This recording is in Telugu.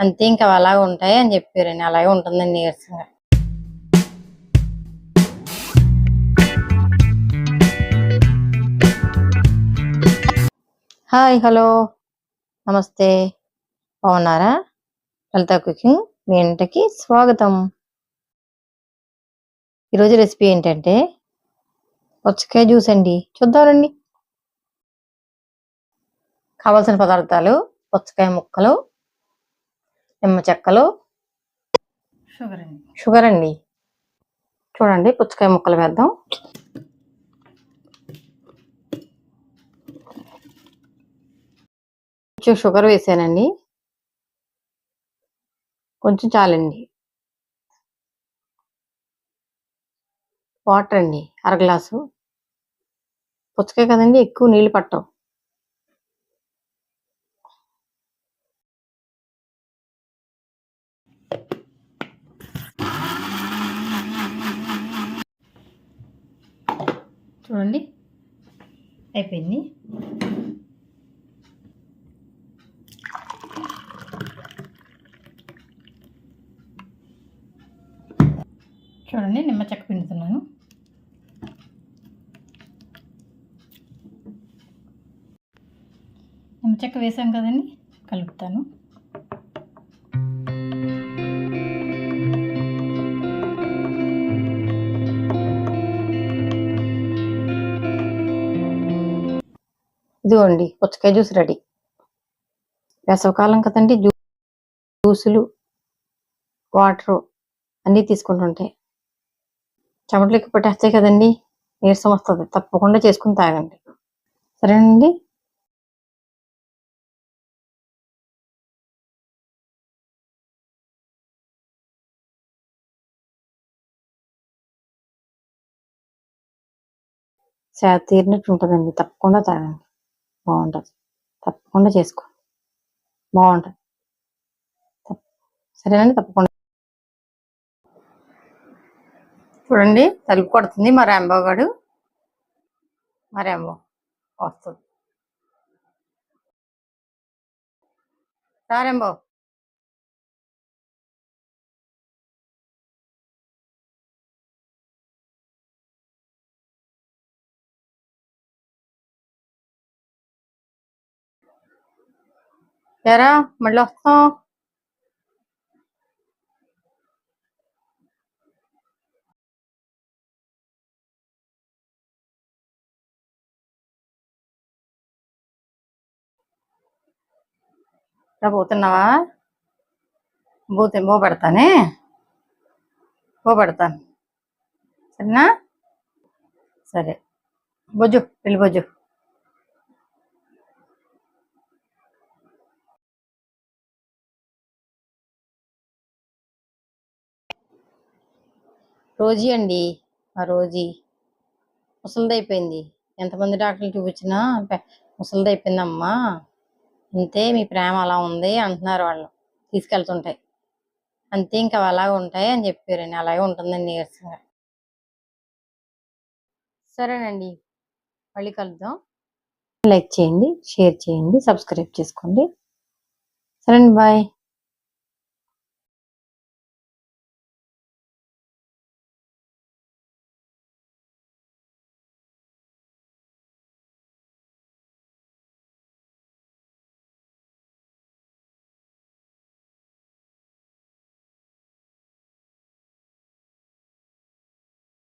అంతే, ఇంకా అలాగే ఉంటాయి అని చెప్పారండి. అలాగే ఉంటుందండి నీరసంగా. హాయ్, హలో, నమస్తే, బాగున్నారా? లలిత కుకింగ్ మీ ఇంటికి స్వాగతం. ఈరోజు రెసిపీ ఏంటంటే పుచ్చకాయ జ్యూస్ అండి. చూద్దామండి. కావాల్సిన పదార్థాలు: పుచ్చకాయ ముక్కలు, నిమ్మ చెక్కలు, షుగర్ అండి. చూడండి, పుచ్చకాయ ముక్కలు వేద్దాం. కొంచెం షుగర్ వేసానండి, కొంచెం చాలండి. వాటర్ అండి, అర గ్లాసు. పుచ్చకాయ కదండి, ఎక్కువ నీళ్ళు పట్టవు. చూడండి, అయిపోయింది. చూడండి, నిమ్మ చెక్క పిండుతున్నాను. నిమ్మ చెక్క వేసాం కదండి, కలుపుతాను. ఇదిగోండి, పుచ్చకాయ జ్యూస్ రెడీ. వేసవకాలం కదండి, జ్యూసులు, వాటరు అన్నీ తీసుకుంటుంటాయి. చెమటలు ఎక్కువ పట్టేస్తాయి కదండి, నీరసం వస్తుంది. తప్పకుండా చేసుకుని తాగండి. సరేనండి. సేద తీరినట్టు ఉంటుందండి. తప్పకుండా తాగండి, బాగుంటుంది. తప్పకుండా చేసుకో, బాగుంటుంది. సరేనండి, తప్పకుండా. చూడండి, తలుపు కొడుతుంది మా రాంబాబు గారు. మా రాంబాబు వస్తుంది. రా రాంబాబు. ఎరా మళ్ళీ వస్తాం. రా, పోతున్నావా? బో పెడతానే, పెడతాను. సరేనా? సరే, బొజ్జు, వెళ్ళి బొజ్జు. రోజీ అండి, ఆ రోజీ ముసలిదైపోయింది. ఎంతమంది డాక్టర్లు చూపించినా ముసలిదైపోయిందమ్మా, అంతే, మీ ప్రేమ అలా ఉంది అంటున్నారు వాళ్ళు తీసుకెళ్తుంటాయి. అంతే, ఇంకా అలాగే ఉంటాయి అని చెప్పారండి. అలాగే ఉంటుందండి నీరసంగా. సరేనండి, మళ్ళీ కలుద్దాం. లైక్ చేయండి, షేర్ చేయండి, సబ్స్క్రైబ్ చేసుకోండి. సరేనండి, బాయ్.